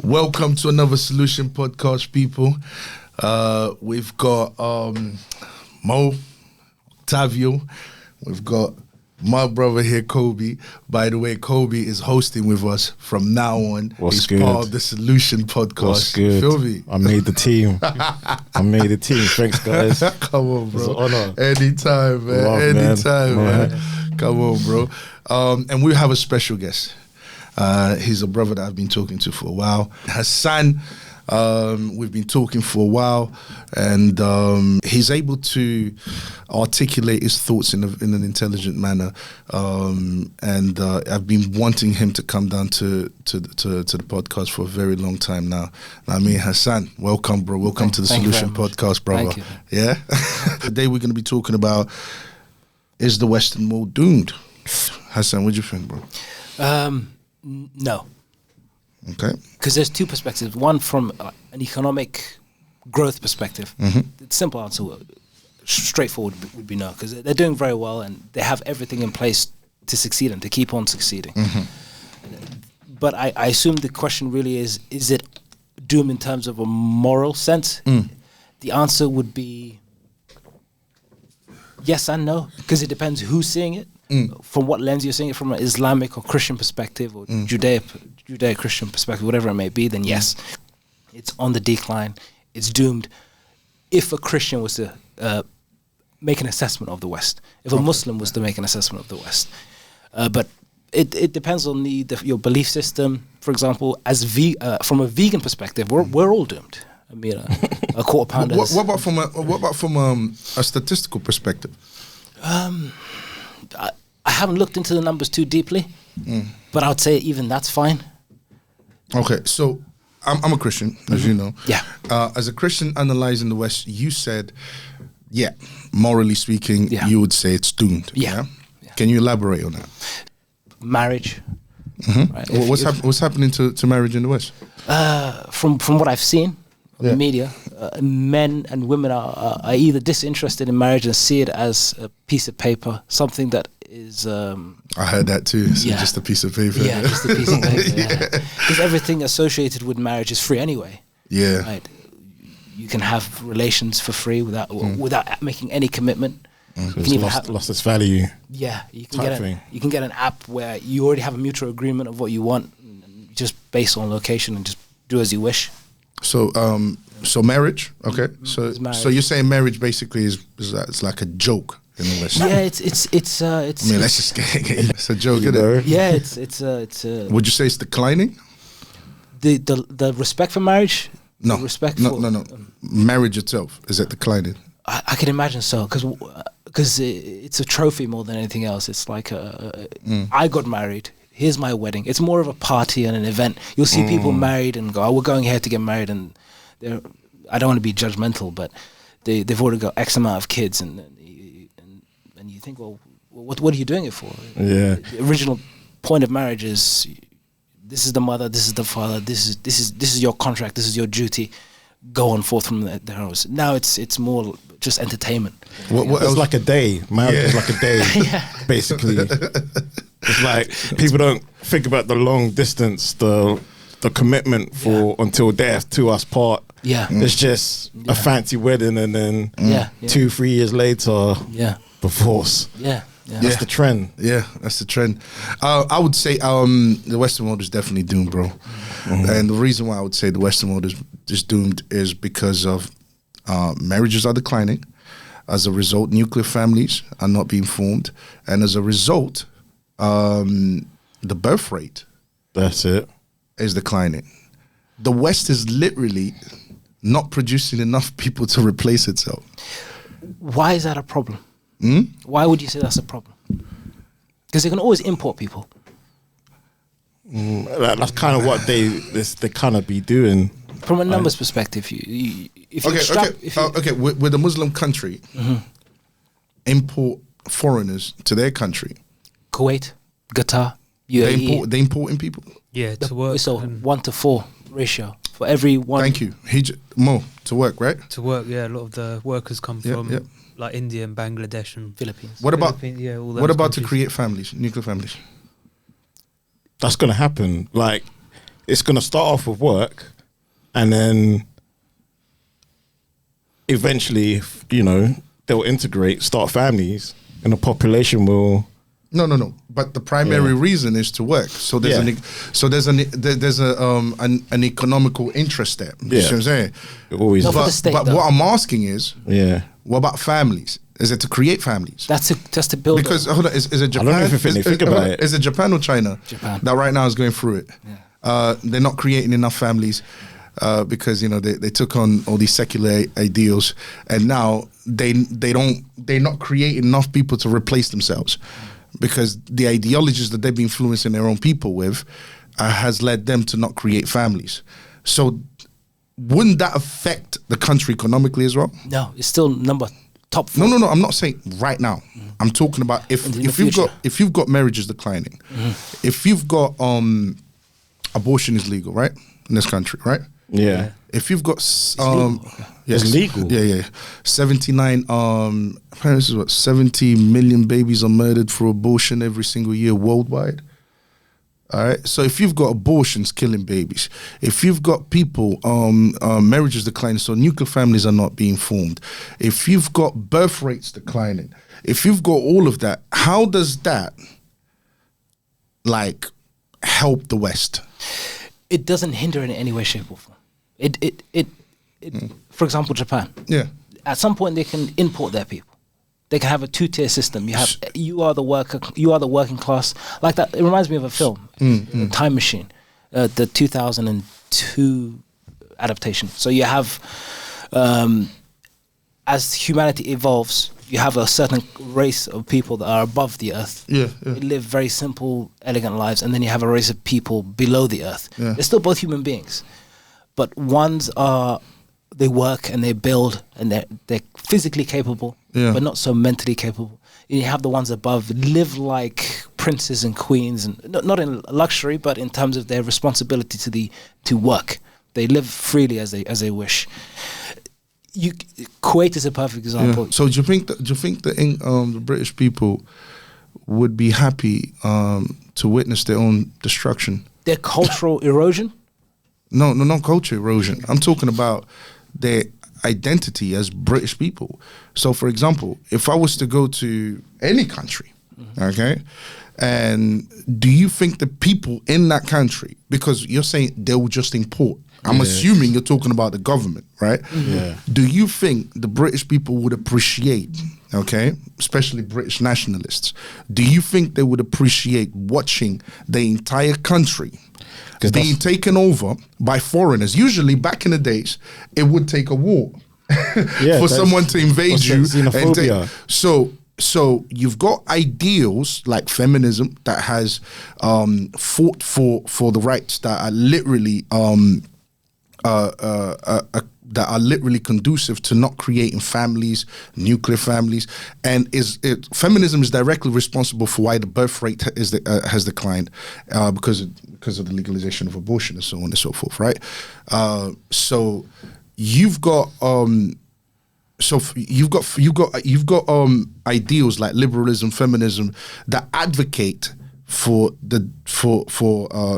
Welcome to another Solution Podcast, people. We've got Mo, Octavio. We've got my brother here, Kobe. By the way, Kobe is hosting with us from now on. He's part of the Solution Podcast. What's good? Feel me? I made the team. Thanks, guys. Come on, bro. It's an honor. Anytime, man. Love, Anytime, man. Man. Come on, bro. And we have a special guest. He's a brother that I've been talking to for a while. Hassan, we've been talking for a while, and he's able to articulate his thoughts in an intelligent manner. And I've been wanting him to come down to the podcast for a very long time now. I mean, Hassan, welcome, bro. Welcome to the Solution Podcast, brother. Thank you. Yeah. Today we're going to be talking about, is the Western world doomed? Hassan, what do you think, bro? No. Okay. Because there's two perspectives. One from an economic growth perspective. Mm-hmm. The simple answer, straightforward, would be no. Because they're doing very well and they have everything in place to succeed and to keep on succeeding. Mm-hmm. But I assume the question really is it doom in terms of a moral sense? The answer would be yes and no. Because it depends who's seeing it. From what lens you're seeing it, from an Islamic or Christian perspective or Judeo-Christian perspective, whatever it may be, then yes, it's on the decline, it's doomed. If a Christian was to make an assessment of the West, if a Muslim was to make an assessment of the West, but it depends on your belief system. For example, from a vegan perspective, we're all doomed. I mean, a quarter pounder. What about from a statistical perspective? I haven't looked into the numbers too deeply, but I would say even that's fine. Okay, so I'm a Christian, as you know. Yeah. As a Christian analyzing the West, you said, morally speaking, you would say it's doomed. Yeah. Can you elaborate on that? Marriage. Mm-hmm. Right? What's happening to marriage in the West? From what I've seen on the media, men and women are either disinterested in marriage and see it as a piece of paper, something that is... I heard that too. So just a piece of paper. Yeah, just a piece of paper. Because everything associated with marriage is free anyway. Yeah. Right? You can have relations for free without making any commitment. You can even lost its value. Yeah, you can get an app where you already have a mutual agreement of what you want, and just based on location, and just do as you wish. So, marriage, okay. So you're saying marriage basically is it's like a joke in the West. Yeah, it's. I mean, let's just get it's a joke, isn't it? Yeah, it's. Would you say it's declining? The respect for marriage. No, respect. No. Marriage itself, is it declining? I can imagine so, because it's a trophy more than anything else. It's like I got married. Here's my wedding. It's more of a party and an event. You'll see people married and go, "Oh, we're going here to get married," and I don't want to be judgmental, but they've already got X amount of kids, and you think, well, what are you doing it for? Yeah. The original point of marriage is this is the mother, this is the father, this is your contract, this is your duty. Go on forth from there. Now it's more just entertainment. What it's else? like a day. Marriage is like a day, basically. It's like people don't think about the long distance, the commitment for until death to us part. Yeah, it's just a fancy wedding, and then 2-3 years later, divorce. Yeah. That's the trend. Yeah, that's the trend. I would say the Western world is definitely doomed, bro. And the reason why I would say the Western world is doomed is because of marriages are declining. As a result, nuclear families are not being formed. And as a result, the birth rate is declining. The West is literally not producing enough people to replace itself. Why is that a problem? Why would you say that's a problem? Because they can always import people. That's kind of what they kind of be doing. From a numbers perspective, with a Muslim country, import foreigners to their country. Kuwait, Qatar, UAE. They importing people. Yeah, to work. It's a 1-to-4 ratio for every one. Thank you. More to work, right? To work, yeah. A lot of the workers come from like India and Bangladesh and Philippines. What about all what about countries. To create families, nuclear families? That's gonna happen. Like it's going to start off with work, and then eventually, you know, they'll integrate, start families, and the population will. No. But the primary reason is to work. So there's an economical interest there. You see what I'm saying? Always. Not for the state, but though. what I'm asking is, what about families? Is it to create families? That's to build. Because hold on, is it Japan? I don't even think about it. Is it Japan or China? Japan. That right now is going through it. Yeah. They're not creating enough families because you know they took on all these secular ideals, and now they're not creating enough people to replace themselves, because the ideologies that they've been influencing their own people with has led them to not create families. So wouldn't that affect the country economically as well? No, it's still top 4. No. I'm not saying right now. I'm talking about if you've got marriages declining, if you've got abortion is legal, right, in this country, right? Yeah. If you've got It's legal. Yeah. 79 apparently this is what 70 million babies are murdered for abortion every single year worldwide. All right. So if you've got abortions killing babies, if you've got people marriages declining, so nuclear families are not being formed, if you've got birth rates declining, if you've got all of that, how does that like help the West? It doesn't hinder in any way, shape, or form. For example, Japan. Yeah. At some point, they can import their people. They can have a 2-tier system. You are the worker, you are the working class. Like that, it reminds me of a film, Time Machine, the 2002 adaptation. So you have, as humanity evolves, you have a certain race of people that are above the earth. Yeah. They live very simple, elegant lives, and then you have a race of people below the earth. Yeah. They're still both human beings, but ones are, they work and they build and they're physically capable, but not so mentally capable. And you have the ones above live like princes and queens, and not in luxury, but in terms of their responsibility to work. They live freely as they wish. Kuwait is a perfect example. Yeah. So do you think that the British people would be happy to witness their own destruction? Their cultural erosion? No, not culture erosion. I'm talking about their identity as British people. So, for example, if I was to go to any country, okay, and do you think the people in that country, because you're saying they'll just import, I'm assuming you're talking about the government, right? Yeah. Do you think the British people would appreciate, okay, especially British nationalists, do you think they would appreciate watching the entire country being taken over by foreigners? Usually back in the days, it would take a war for someone to invade you. And so you've got ideals like feminism that has fought for the rights that are literally conducive to not creating families, nuclear families, and feminism is directly responsible for why the birth rate has declined because of the legalization of abortion and so on and so forth, right? So you've got ideals like liberalism, feminism that advocate for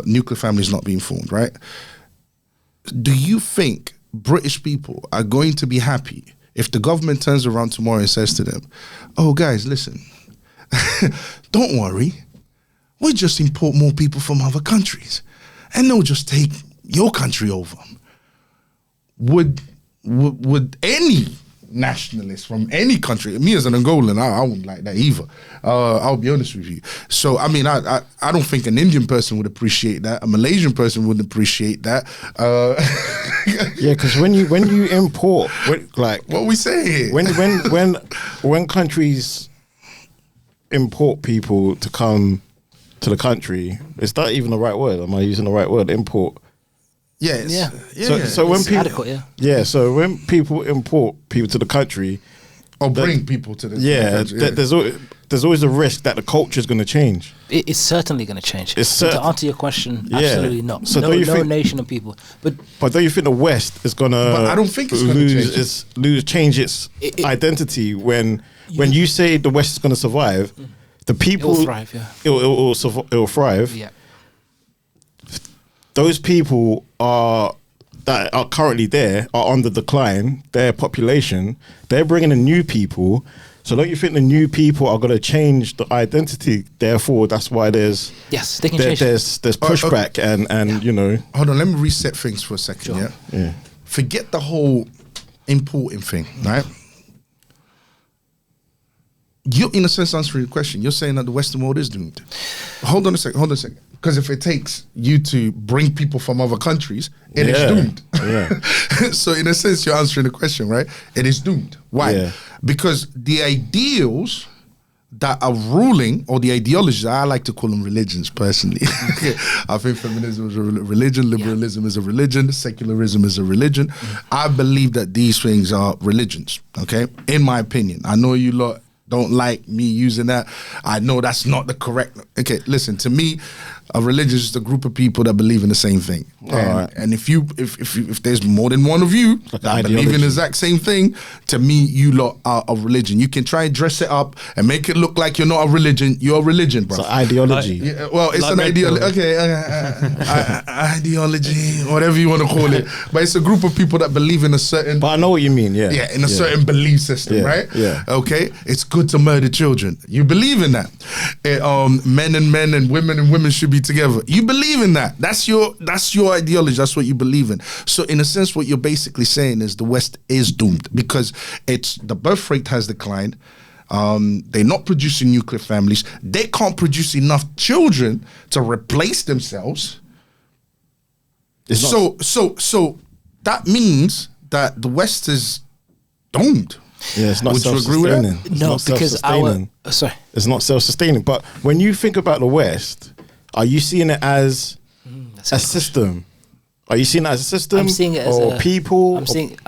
nuclear families not being formed, right? Do you think British people are going to be happy if the government turns around tomorrow and says to them, "Oh, guys, listen, don't worry, we just import more people from other countries, and they'll just take your country over"? Would any nationalist from any country, me as an Angolan, I wouldn't like that either. I'll be honest with you. So I mean, I don't think an Indian person would appreciate that. A Malaysian person wouldn't appreciate that. Yeah, because when you import, like what we say here, when countries import people to come to the country, is that even the right word? Am I using the right word? Import. Yes. Yeah. So when people, adequate, yeah. So when people import people to the country, or bring people to the country, there's always a risk that the culture is going to change. It's certainly going to change. To answer your question, Yeah. absolutely not. So no nation of people. But don't you think the West is going to? But I don't think it's going to change its identity when you say the West is going to survive, the people It'll thrive. Yeah. It'll thrive. Yeah. those people that are currently there are on the decline. Their population, they're bringing in new people. So don't you think the new people are going to change the identity? Therefore, that's why there's they can change. There's pushback and you know. Hold on, let me reset things for a second. Sure. Yeah. Forget the whole importing thing, right? You're in a sense answering the question. You're saying that the Western world is doomed. Hold on a second. Because if it takes you to bring people from other countries, it is doomed. Yeah. So in a sense, you're answering the question, right? It is doomed. Why? Yeah. Because the ideals that are ruling, or the ideologies, I like to call them religions personally. I think feminism is a religion, liberalism is a religion, secularism is a religion. I believe that these things are religions, okay? In my opinion. I know you lot don't like me using that. I know that's not the correct. Okay, listen, to me, a religion is just a group of people that believe in the same thing. And if there's more than one of you that believe in the exact same thing, to me, you lot are a religion. You can try and dress it up and make it look like you're not a religion. You're a religion, bro. It's an ideology. Well, it's an ideology. Okay, ideology, whatever you want to call it. But it's a group of people that believe in a certain. But I know what you mean. Yeah. Yeah, in a certain belief system, right? Yeah. Okay, it's good to murder children. You believe in that. Men and women should be together. You believe in that. That's your ideology. That's what you believe in. So in a sense, what you're basically saying is the West is doomed because the birth rate has declined. They're not producing nuclear families. They can't produce enough children to replace themselves. So that means that the West is doomed. Yeah, it's not self-sustaining. It's not self-sustaining. But when you think about the West, are you seeing it as a system? Are you seeing it as a system? I'm seeing it as people. I'm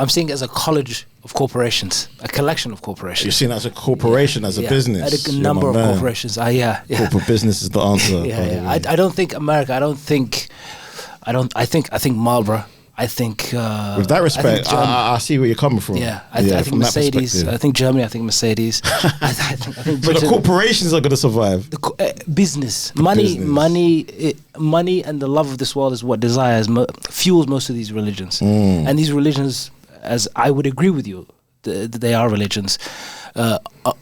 seeing it as a college of corporations, a collection of corporations. You're seeing it as a corporation, as a business. A number of corporations. Corporate business is the answer. I don't think America. I think Marlboro. I think with that respect, I see where you're coming from. Yeah, I think Mercedes. I think Germany. I think Mercedes. I think so the corporations are going to survive. Business, money, and the love of this world is what fuels most of these religions. And these religions, as I would agree with you, they are religions.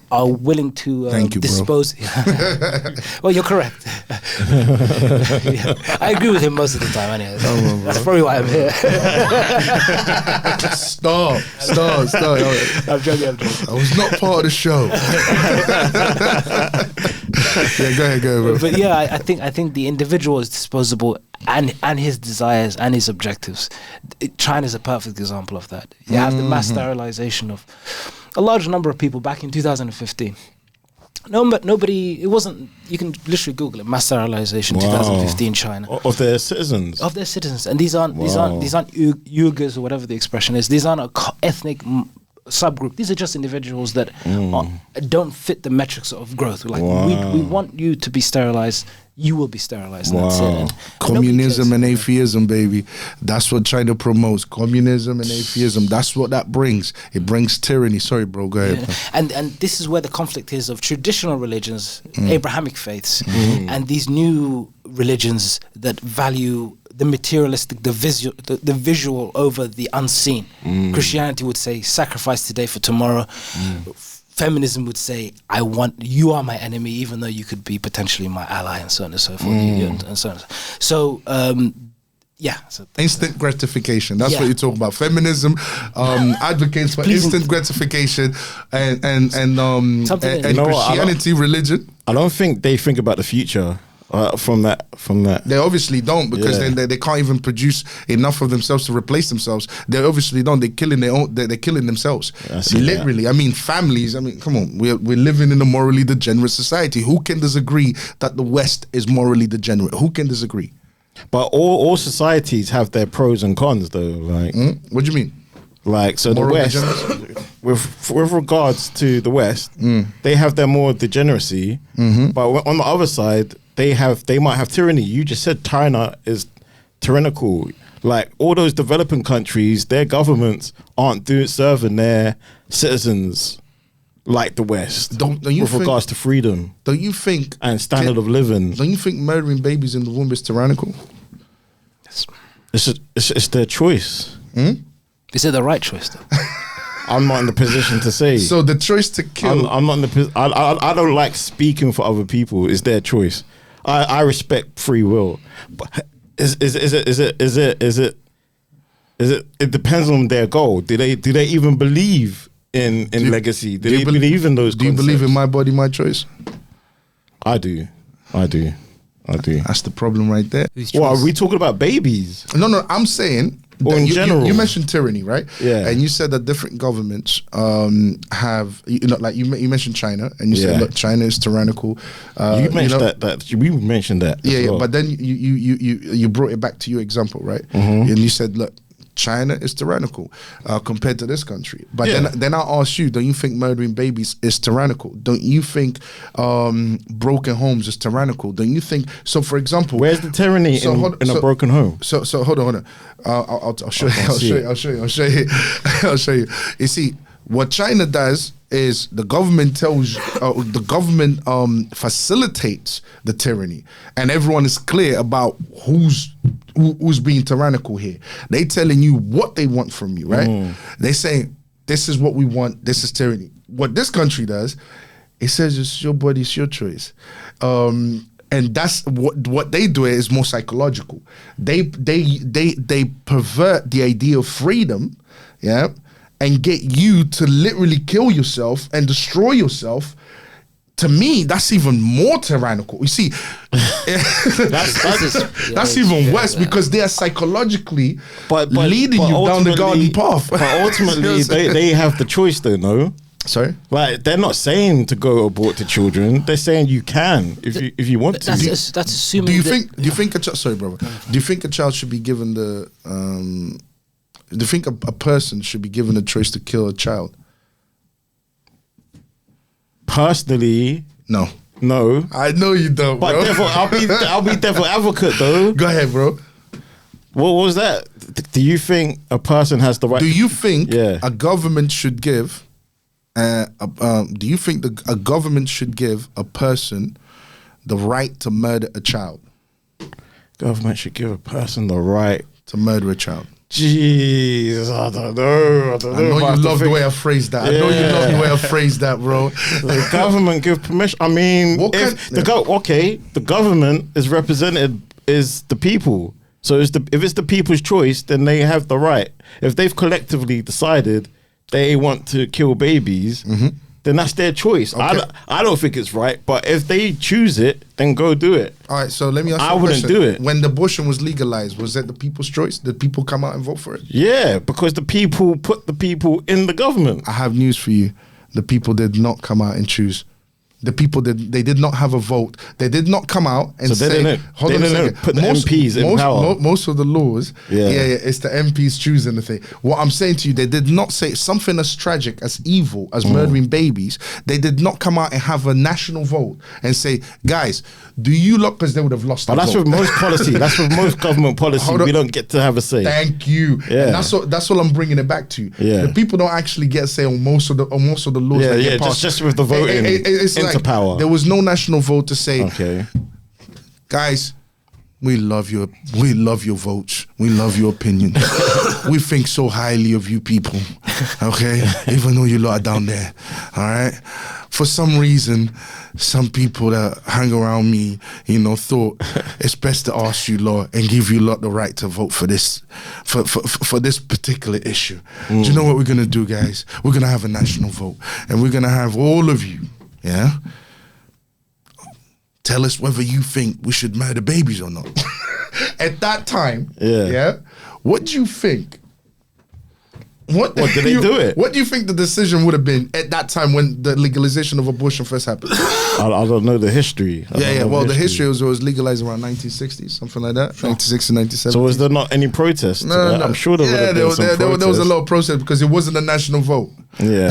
Are willing to dispose. Well, you're correct. I agree with him most of the time. Anyway, that's probably why I'm here. Stop. I'm joking. I was not part of the show. Yeah, go ahead, bro. But yeah, I think the individual is disposable, and his desires and his objectives. China's a perfect example of that. You have the mass sterilization of a large number of people back in 2015. Nobody. It wasn't. You can literally Google it. Mass sterilization, 2015 China of their citizens. And these aren't Uyghurs or whatever the expression is. These aren't a ethnic subgroup. These are just individuals that don't fit the metrics of growth. Like we want you to be sterilized. You will be sterilized. And that's it. And communism and atheism, baby. That's what China promotes. Communism and atheism. That's what that brings. It brings tyranny. Sorry, bro. Go ahead. And this is where the conflict is of traditional religions, Abrahamic faiths, and these new religions that value the materialistic, the visual over the unseen. Christianity would say, sacrifice today for tomorrow. Feminism would say, you are my enemy, even though you could be potentially my ally, and so on and so forth. And so on. So, instant gratification. That's what you talk about. Feminism advocates for instant gratification, and Christianity, religion. I don't think they think about the future. From that, they obviously don't, because then they can't even produce enough of themselves to replace themselves. They obviously don't. They're killing they're killing themselves. Literally. That. I mean, families. I mean, come on. We're living in a morally degenerate society. Who can disagree that the West is morally degenerate? Who can disagree? But all societies have their pros and cons, though. Like, what do you mean? Like, so moral the West, with regards to the West, they have their more degeneracy. But on the other side, they might have tyranny. You just said China is tyrannical. Like, all those developing countries, their governments aren't serving their citizens like the West. Don't you with regards to freedom? Don't you think and standard of living? Don't you think murdering babies in the womb is tyrannical? Yes. It's their choice. Is it the right choice though? I'm not in the position to say. So the choice to kill. I'm not in the. I don't like speaking for other people. It's their choice. I respect free will, but is it? It depends on their goal. Do they even believe in legacy? Do they believe in those? Do you believe in my body, my choice? I do. That's the problem right there. What are we talking about? Babies? No. I'm saying. Or in general, you mentioned tyranny, right? Yeah. And you said that different governments have, like you mentioned China, and you said, look, China is tyrannical. You mentioned that we mentioned that. Yeah. But then you brought it back to your example, right? And you said, look, China is tyrannical compared to this country. But then I ask you, don't you think murdering babies is tyrannical? Don't you think broken homes is tyrannical? Don't you think, so for example, where's the tyranny in a broken home? So hold on. I'll show you. I'll show you. You see, what China does is the government facilitates the tyranny, and everyone is clear about who's being tyrannical here. They telling you what they want from you, right? They saying this is what we want. This is tyranny. What this country does, it says it's your body, it's your choice. And that's what they do is more psychological. They pervert the idea of freedom, yeah, and get you to literally kill yourself and destroy yourself. To me, that's even more tyrannical. You see, that's even worse because they are psychologically leading you down the garden path. But ultimately, they have the choice, though. No. Sorry, like they're not saying to go abort the children. They're saying you can if you want to. That's assuming. Do you think a child? Sorry, brother. Do you think a child should be given the? Do you think a person should be given a choice to kill a child? Personally, no. I know you don't, bro. But I'll be devil advocate though. Go ahead, bro. What was that? Do you think a person has the right? Do you think a government should give? Do you think a government should give a person the right to murder a child? Government should give a person the right to murder a child. Jeez, I don't know. I know you love the way I phrased that. Yeah. I know you love the way I phrased that, bro. The government give permission. I mean, the government is represented is the people. So if it's the people's choice, then they have the right. If they've collectively decided they want to kill babies, then that's their choice. Okay. I don't think it's right, but if they choose it, then go do it. All right, so let me ask you a question. I wouldn't do it. When the abortion was legalized, was that the people's choice? Did people come out and vote for it? Yeah, because the people put the people in the government. I have news for you. The people did not come out and choose. The people they did not have a vote. They did not come out and say, hold on a second. Put the MPs in power. Most of the laws, it's the MPs choosing the thing. What I'm saying to you, they did not say something as tragic, as evil, as murdering babies. They did not come out and have a national vote and say, guys, do you look, because they would have lost. But that's with most policy. That's with most government policy. We don't get to have a say. Thank you. Yeah. And that's what I'm bringing it back to. Yeah. The people don't actually get a say on most of the laws that get passed. Just with the voting. It's into like, power. There was no national vote to say, okay, guys, we love your votes. We love your opinion. We think so highly of you people. Okay? Even though you lot are down there. All right? For some reason, some people that hang around me, thought it's best to ask you lot and give you lot the right to vote for this for this particular issue. Do you know what we're gonna do, guys? We're gonna have a national vote, and we're gonna have all of you, tell us whether you think we should murder babies or not. At that time, what do you think? What did they do it? What do you think the decision would have been at that time when the legalization of abortion first happened? I don't know the history. The history was legalized around 1960, something like that. 1960, 1970. So was there not any protest? No. I'm sure there was a lot of protest because it wasn't a national vote. Yeah.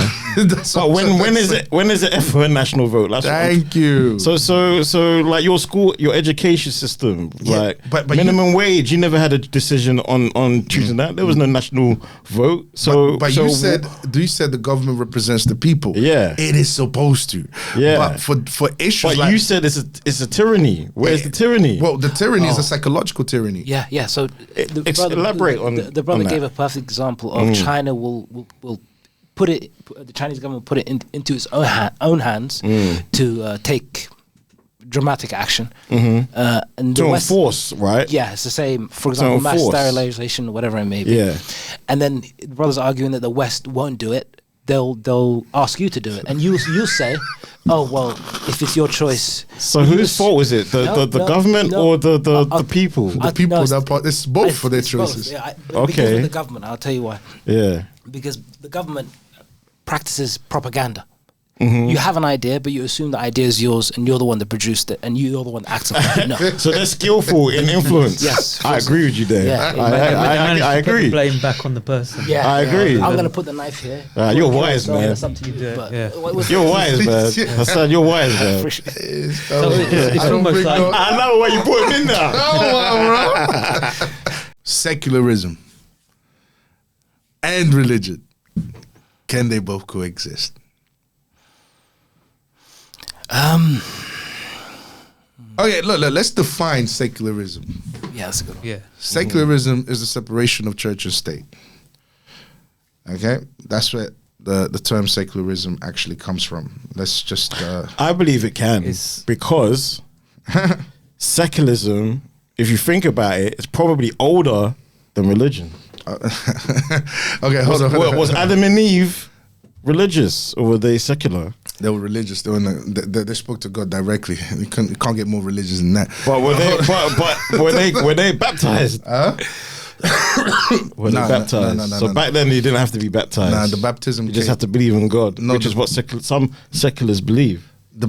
But when is it ever a national vote? Thank you. So like your school, your education system, like but minimum wage, you never had a decision on choosing that. There was no national vote. So but you said the government represents the people. Yeah. It is supposed to. Yeah. But for issues but like you said it's a tyranny. Where's the tyranny? Well, the tyranny is a psychological tyranny. Yeah. So Elaborate on the brother on gave that. a perfect example of China will put it. The Chinese government will put it into its own hands to take dramatic action. And to the West, enforce, right? yeah, it's the same. For example, mass enforce. sterilization or whatever it may be. Yeah. And then the brothers are arguing that the West won't do it. They'll ask you to do it, and you'll say, "Oh well, if it's your choice." So whose fault is it? The government or the people? The people that part. It's both for their choices. Both, yeah, Okay. Because of the government, I'll tell you why. Yeah. Because the government practices propaganda. You have an idea, but you assume the idea is yours, and you're the one that produced it, and you're the one that acts on it. No. So they're skillful in influence. Yes. I agree with you there. Yeah. I agree. Blame back on the person. Yeah, I agree. I'm gonna put the knife here. You're wise, man. That's up to you. But You're wise, man. Hassan, you're wise, man. It's almost like I know why you put him in there. Secularism and religion, can they both coexist? Okay, look, let's define secularism. Yeah, that's a good one. yeah. Secularism is the separation of church and state. Okay, that's where the term secularism actually comes from. Let's just. I believe it can because secularism, if you think about it, is probably older than religion. Okay, hold on. Was Adam and Eve religious or were they secular? They were religious. They spoke to God directly. You can't get more religious than that. But were they baptized? Were they baptized? No. Back then you didn't have to be baptized. Nah, the baptism. You just have to believe in God, No, which is what some seculars believe. The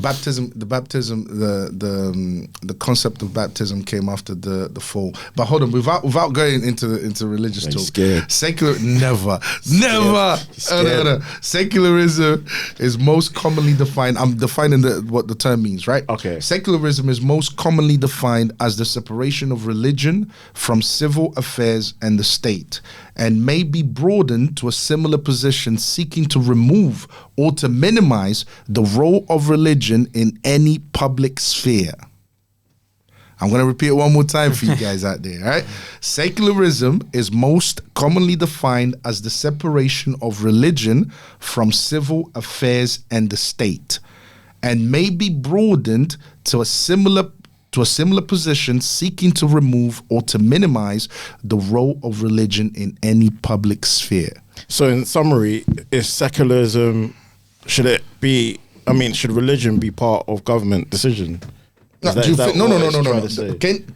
concept of baptism came after the fall. But hold on, without going into religious You're talk, scared. never. Scared. Secularism is most commonly defined. I'm defining what the term means, right? Okay. Secularism is most commonly defined as the separation of religion from civil affairs and the state, and may be broadened to a similar position seeking to remove or to minimize the role of religion in any public sphere. I'm going to repeat it one more time for you guys out there, right? Secularism is most commonly defined as the separation of religion from civil affairs and the state, and may be broadened to a similar position seeking to remove or to minimize the role of religion in any public sphere. So in summary, is secularism, should religion be part of government decision? No. No.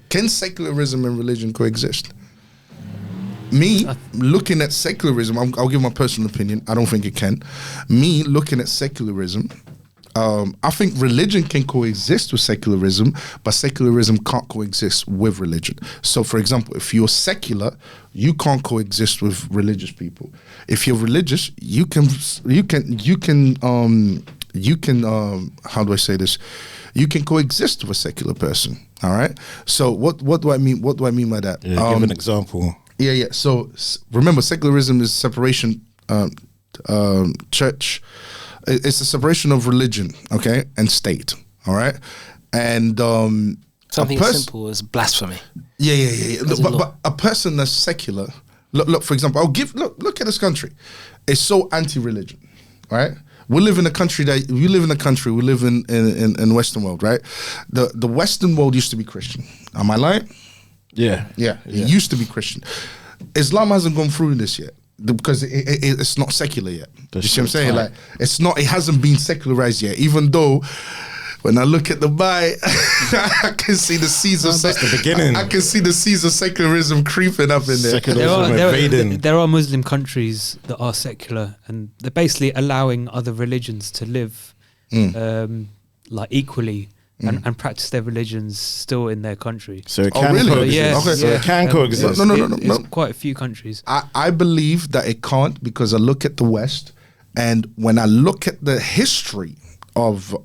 Can secularism and religion coexist? Me looking at secularism, I'll give my personal opinion. I don't think it can. Me looking at secularism, I think religion can coexist with secularism, but secularism can't coexist with religion. So, for example, if you're secular, you can't coexist with religious people. If you're religious, you can. How do I say this? You can coexist with a secular person. All right. So, what do I mean? What do I mean by that? Yeah, give an example. Yeah. So, remember, secularism is separation, church. It's a separation of religion, okay, and state. All right, and something as simple as blasphemy. Yeah. But a person that's secular, look. For example, look at this country. It's so anti-religion, right? We live in a country. We live in Western world, right? The Western world used to be Christian. Am I lying? Yeah. It used to be Christian. Islam hasn't gone through this yet because it's not secular yet. You see what I'm saying? Like it hasn't been secularized yet. Even though when I look at the Bible, I can see the seeds of the beginning. I can see the seeds of secularism creeping up in there. There are Muslim countries that are secular, and they're basically allowing other religions to live like equally and practice their religions still in their country. So it can coexist. Yes, okay. So it can coexist. No. It's quite a few countries. I believe that it can't because I look at the West And when I look at the history of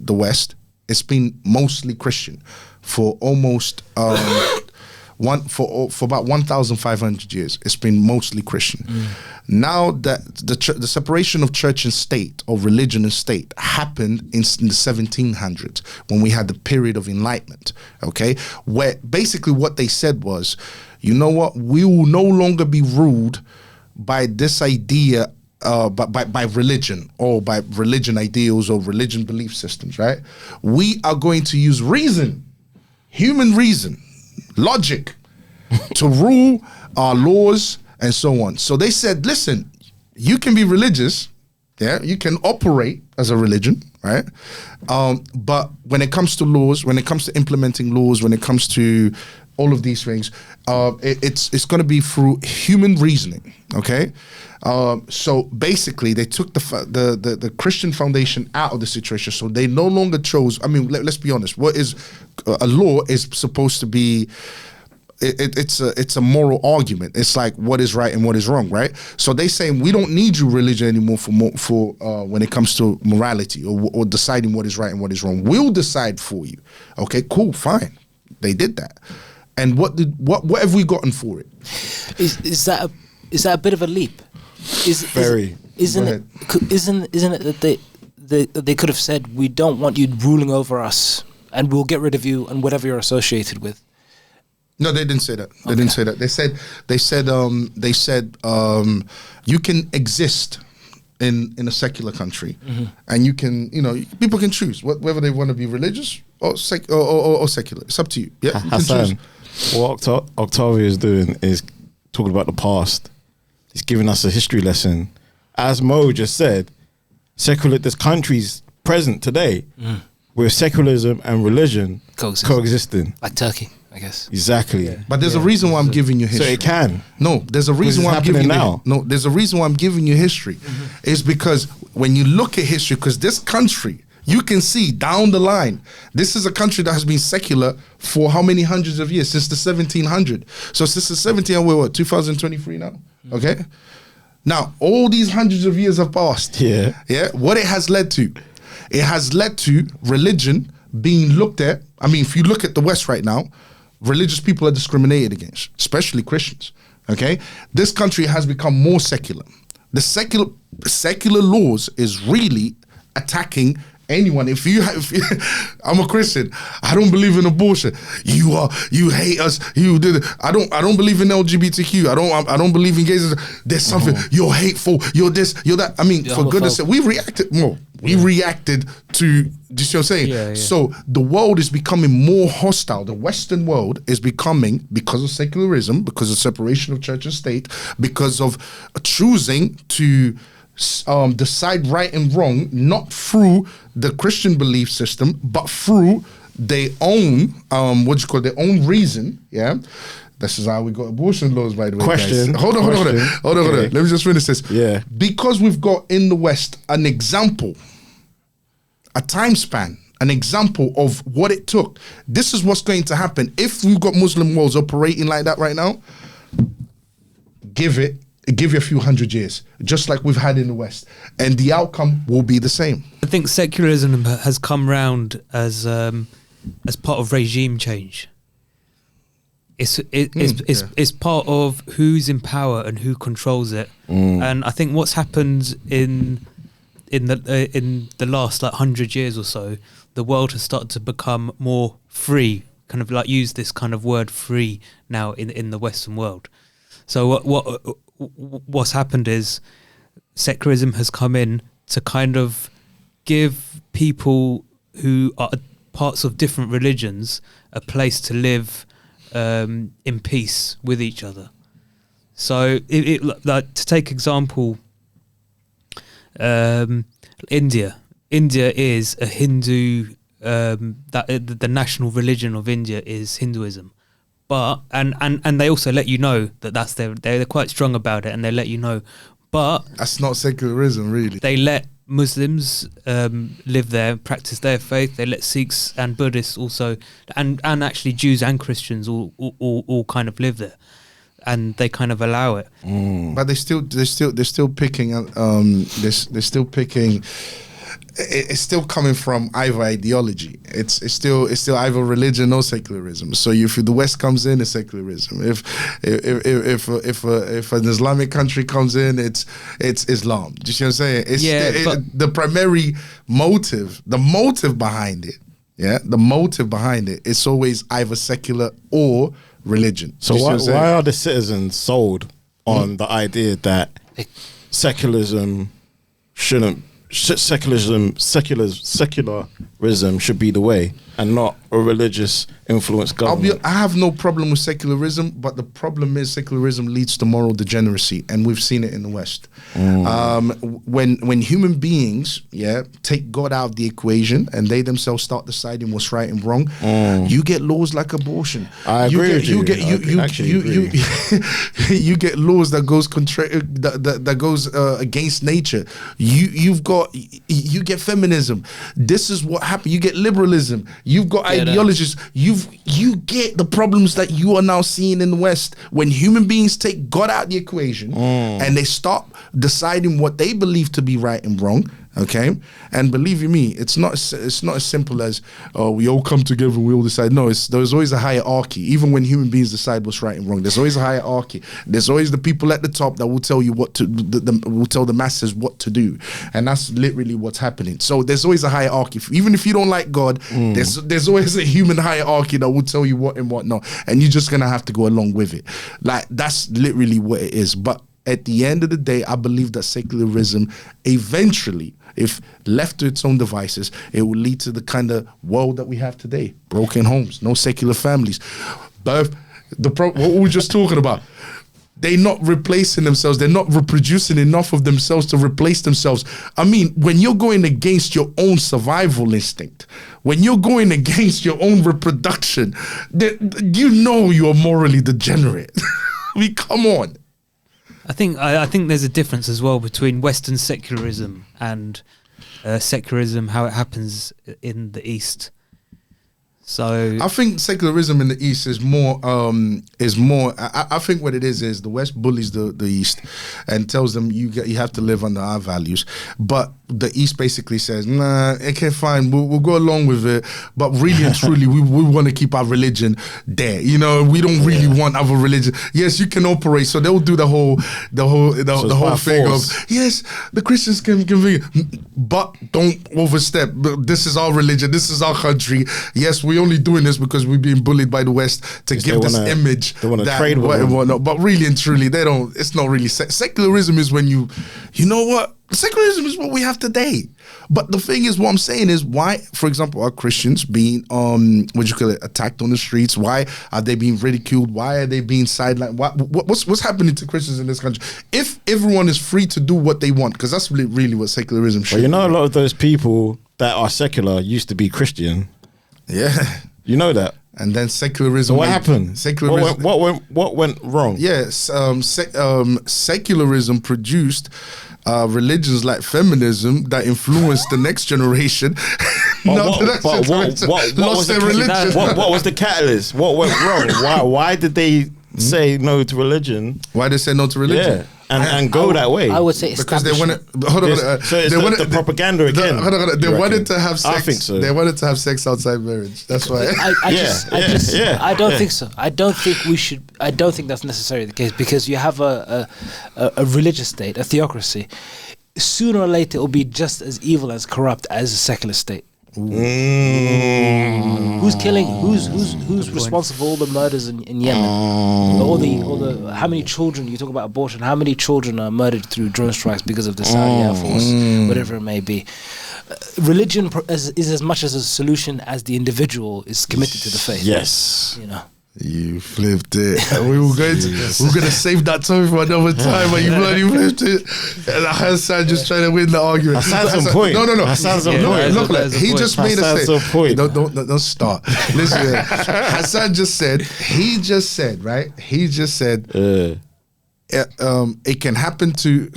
the West, it's been mostly Christian for almost for about 1,500 years. It's been mostly Christian. Now that the separation of church and state, or religion and state, happened in the 1700s, when we had the period of enlightenment, okay, where basically what they said was, you know what, we will no longer be ruled by this idea, by religion, or by religion ideals or religion belief systems, right? We are going to use reason, human reason, logic, to rule our laws and so on. So they said, listen, you can be religious, yeah, you can operate as a religion, right? But when it comes to laws, when it comes to implementing laws, when it comes to all of these things, it's going to be through human reasoning, okay? So basically, they took the Christian foundation out of the situation. So they no longer chose. I mean, let's be honest. What is a law is supposed to be. It's a moral argument. It's like what is right and what is wrong, right? So they saying we don't need you religion anymore for when it comes to morality or deciding what is right and what is wrong. We'll decide for you. Okay, cool, fine. They did that. And what have we gotten for it? Is that a bit of a leap? Isn't it that they could have said, we don't want you ruling over us, and we'll get rid of you and whatever you're associated with? No, they didn't say that. They didn't say that. They said you can exist in a secular country, and you can, people can choose whether they want to be religious or secular. It's up to you. Yeah, you can choose. What Octavio is doing is talking about the past. He's giving us a history lesson. As Mo just said, there's countries present today where secularism and religion coexisting. Like Turkey, I guess. Exactly. Yeah. But there's a reason why I'm giving you history. So it can. No, there's a reason why I'm giving you now. No, there's a reason why I'm giving you history. It's because when you look at history, because this country, you can see down the line, this is a country that has been secular for how many hundreds of years? Since the 1700s. So since the 1700s, we're what, 2023 now? Okay? Now, all these hundreds of years have passed. Yeah. Yeah. What it has led to? It has led to religion being looked at. I mean, if you look at the West right now, religious people are discriminated against, especially Christians. Okay? This country has become more secular. The secular laws is really attacking anyone. If you I'm a Christian, I don't believe in abortion. You hate us. You did it. I don't believe in LGBTQ. I don't believe in gays. There's something. You're hateful. You're this. You're that. I mean, for goodness' sake, we reacted more. We reacted to. Do you see what I'm saying? Yeah. So the world is becoming more hostile. The Western world is becoming, because of secularism, because of separation of church and state, because of choosing to decide right and wrong, not through the Christian belief system, but through their own their own reason. Yeah, this is how we got abortion laws, by the way. Question. Guys. Hold on. Let me just finish this. Yeah, because we've got in the West an example, a time span, an example of what it took. This is what's going to happen if we've got Muslim worlds operating like that right now. Give you a few hundred years, just like we've had in the West, and the outcome will be the same. I think secularism has come round as part of regime change. It's part of who's in power and who controls it. And I think what's happened in the last 100 years or so, the world has started to become more free. Kind of like use this kind of word free now in the Western world. So what's happened is secularism has come in to kind of give people who are parts of different religions a place to live in peace with each other. So like to take example, India is a Hindu, the national religion of India is Hinduism. But and they also let you know that's they're quite strong about it, and they let you know, but that's not secularism, really. They let Muslims live there, practice their faith. They let Sikhs and Buddhists also, and actually Jews and Christians all kind of live there. and they kind of allow it. But they're still picking. They're still picking. It's still coming from either ideology. It's still either religion or secularism. So if the West comes in, it's secularism. If an Islamic country comes in, it's Islam. Do you see what I'm saying? The primary motive, the motive behind it. Yeah, the motive behind it. It's always either secular or religion. So why are the citizens sold on the idea that secularism should be the way and not a religious influence government? I have no problem with secularism, but the problem is secularism leads to moral degeneracy, and we've seen it in the West. When human beings, take God out of the equation and they themselves start deciding what's right and wrong, you get laws like abortion. I agree with you. You get laws that goes against nature. You get feminism. This is what happened. You get liberalism. You've got ideologies. You get the problems that you are now seeing in the West when human beings take God out of the equation and they stop deciding what they believe to be right and wrong. Okay, and believe you me, it's not as simple as we all come together and we all decide. No, there's always a hierarchy. Even when human beings decide what's right and wrong, there's always a hierarchy. There's always the people at the top that will tell you what to will tell the masses what to do, and that's literally what's happening. So there's always a hierarchy. Even if you don't like God, there's always a human hierarchy that will tell you what and what not, and you're just gonna have to go along with it. Like that's literally what it is. But at the end of the day, I believe that secularism eventually, if left to its own devices, it will lead to the kind of world that we have today. Broken homes, no secular families. What we were just talking about. They're not replacing themselves. They're not reproducing enough of themselves to replace themselves. I mean, when you're going against your own survival instinct, when you're going against your own reproduction, you know you are morally degenerate. I mean, come on. I think there's a difference as well between Western secularism and secularism, how it happens in the East. So I think secularism in the East is more. I think what it is the West bullies the East and tells them you have to live under our values, but the East basically says, nah, okay, fine, we'll go along with it, but really and truly we want to keep our religion there. You know, we don't really want other religion. Yes, you can operate, so they'll do the whole thing of yes, the Christians can but don't overstep. This is our religion. This is our country. Yes, we're only doing this because we're being bullied by the West to give this image. They want to trade with and whatnot. But really and truly, they don't. It's not really secularism. Is when you know what. Secularism is what we have today. But the thing is, what I'm saying is, why, for example, are Christians being attacked on the streets? Why are they being ridiculed? Why are they being sidelined? What's happening to Christians in this country? If everyone is free to do what they want, because that's really what secularism should be. Well, a lot of those people that are secular used to be Christian. Yeah. You know that. And then secularism. So what happened? Secularism. What went wrong? Yes, secularism produced religions like feminism that influenced the next generation. What was the catalyst? What went wrong? Why did they say no to religion? Why did they say no to religion? Yeah. And go that way. I would say because they wanted. Hold on. So it's the propaganda again. They wanted to have sex. I think so. They wanted to have sex outside marriage. That's why. I don't think so. I don't think we should. I don't think that's necessarily the case because you have a religious state, a theocracy. Sooner or later, it will be just as evil as corrupt as a secular state. Who's killing? Who's responsible for all the murders in Yemen? All the how many children? You talk about abortion. How many children are murdered through drone strikes because of the Saudi Air Force, whatever it may be? Religion is as much as a solution as the individual is committed to the faith. Yes, you know. You flipped it. We were going to save that topic for another time, but you bloody flipped it. And Hassan just trying to win the argument. Hassan's on point. No. Hassan's on point. Look, he just made a statement. Don't start. Listen, Hassan just said. Right. He just said. It can happen to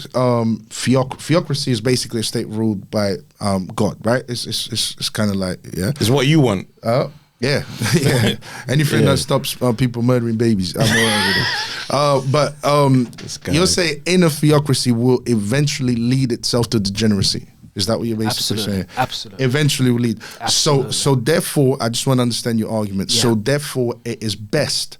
theocracy is basically a state ruled by God, right? It's kind of like It's what you want. Yeah, yeah. Anything that stops people murdering babies, I'm all right with it. But you're saying inner theocracy will eventually lead itself to degeneracy. Is that what you're basically saying? Absolutely. Eventually will lead. Absolutely. So therefore, I just want to understand your argument. Yeah. So therefore, it is best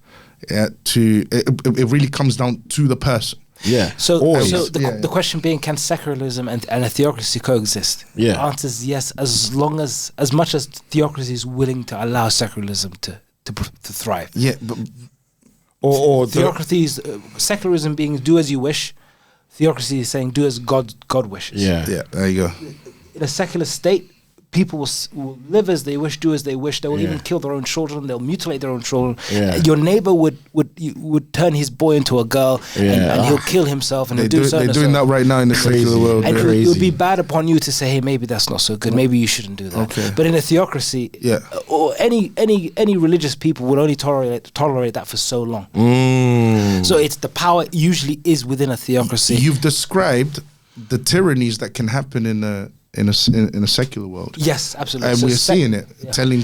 it really comes down to the person. Yeah. So the question being, can secularism and a theocracy coexist? Yeah. The answer is yes, as much as theocracy is willing to allow secularism to thrive. Yeah, but or theocracies, secularism being do as you wish. Theocracy is saying do as God wishes. Yeah. Yeah. There you go. In a secular state, people will live as they wish, do as they wish. They will even kill their own children. They'll mutilate their own children. Yeah. Your neighbor would turn his boy into a girl, and he'll kill himself, and they're doing that right now in the secular world. And it would be bad upon you to say, hey, maybe that's not so good. Maybe you shouldn't do that. Okay. But in a theocracy, or any religious people would only tolerate that for so long. So it's the power usually is within a theocracy. You've described the tyrannies that can happen in a secular world. Yes, absolutely. And we're seeing it. Yeah. Telling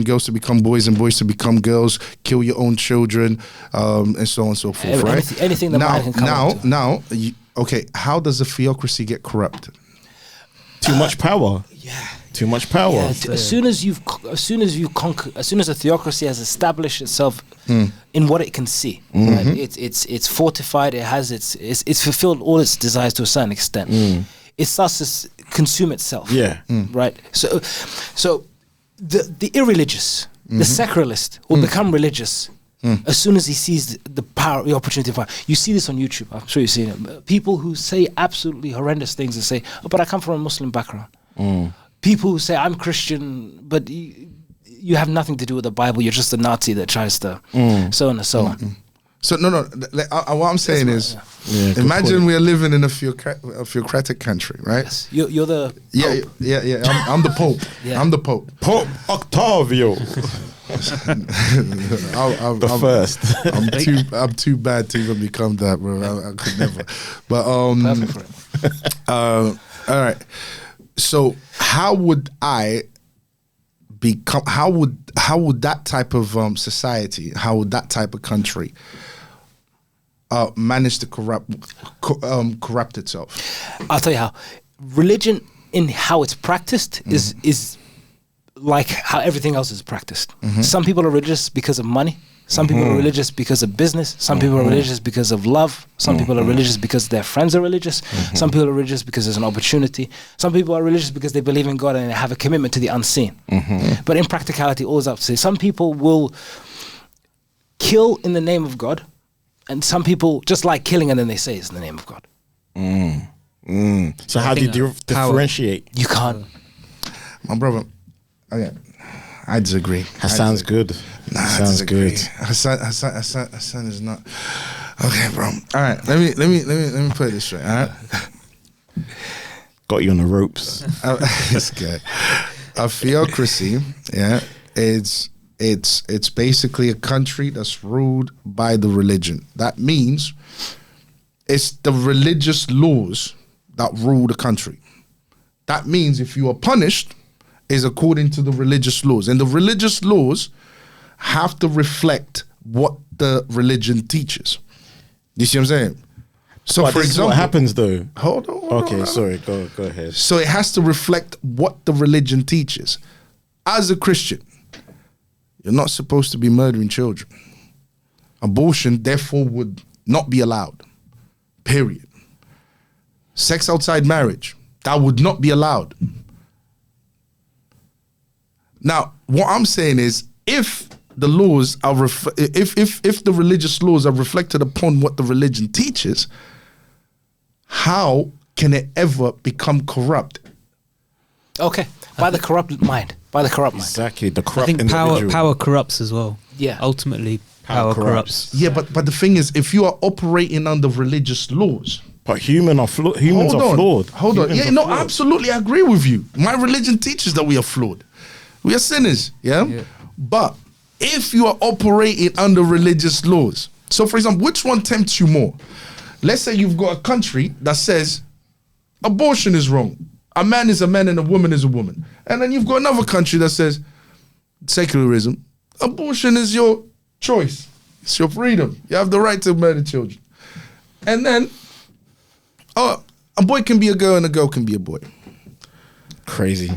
girls to become boys and boys to become girls, kill your own children, and so on and so forth, right? Anything that man can come Now, okay, how does a theocracy get corrupted? Too much power. Yeah. Too much power. Yeah, as soon as a theocracy has established itself in what it can see, right? It's fortified. It has it's fulfilled all its desires to a certain extent. It starts to consume itself. Yeah. Right. So the irreligious, the secularist will become religious as soon as he sees the power, the opportunity of power. You see this on YouTube. I'm sure you've seen it. People who say absolutely horrendous things and say, "Oh, but I come from a Muslim background." People who say, "I'm Christian," but you have nothing to do with the Bible. You're just a Nazi that tries to so on and so on. So what I'm saying is, imagine we are living in a theocratic country, right? Yes. You're the Pope. Yeah. I'm the Pope. Yeah. I'm the Pope. Pope Octavio. The first. I'm too bad to even become that, bro. I could never. But perfect for it. All right. So how would I become? How would that type of society? How would that type of country manage to corrupt itself? I'll tell you how. Religion, in how it's practiced, is like how everything else is practiced. Some people are religious because of money. Some people are religious because of business. Some people are religious because of love. Some people are religious because their friends are religious. Some people are religious because there's an opportunity. Some people are religious because they believe in God and they have a commitment to the unseen. But in practicality, all is up to say. Some people will kill in the name of God, and some people just like killing and then they say it's in the name of God. So how do you differentiate? You can't. My brother, okay, I disagree. That sounds good. Nah, sounds good. Hassan is not okay, bro. All right, let me put it this straight. All right, got you on the ropes. This guy. A theocracy, it's basically a country that's ruled by the religion. That means it's the religious laws that rule the country. That means if you are punished, is according to the religious laws, and the religious laws have to reflect what the religion teaches. You see what I'm saying? So, but for example, what happens though? Hold on. Okay, sorry. Go ahead. So it has to reflect what the religion teaches. As a Christian, you're not supposed to be murdering children. Abortion, therefore, would not be allowed. Period. Sex outside marriage, that would not be allowed. Now, what I'm saying is, if the laws are if the religious laws are reflected upon what the religion teaches, how can it ever become corrupt? Okay, by the corrupt mind. Exactly, the corrupt I think individual. power corrupts as well. Yeah. Ultimately, power corrupts. Yeah, but the thing is, if you are operating under religious laws, but humans are flawed. Hold on. Yeah, no, absolutely, I agree with you. My religion teaches that we are flawed. We are sinners, yeah? But if you are operating under religious laws, so for example, which one tempts you more? Let's say you've got a country that says abortion is wrong. A man is a man and a woman is a woman. And then you've got another country that says secularism, abortion is your choice. It's your freedom. You have the right to murder children. And then, a boy can be a girl and a girl can be a boy. Crazy.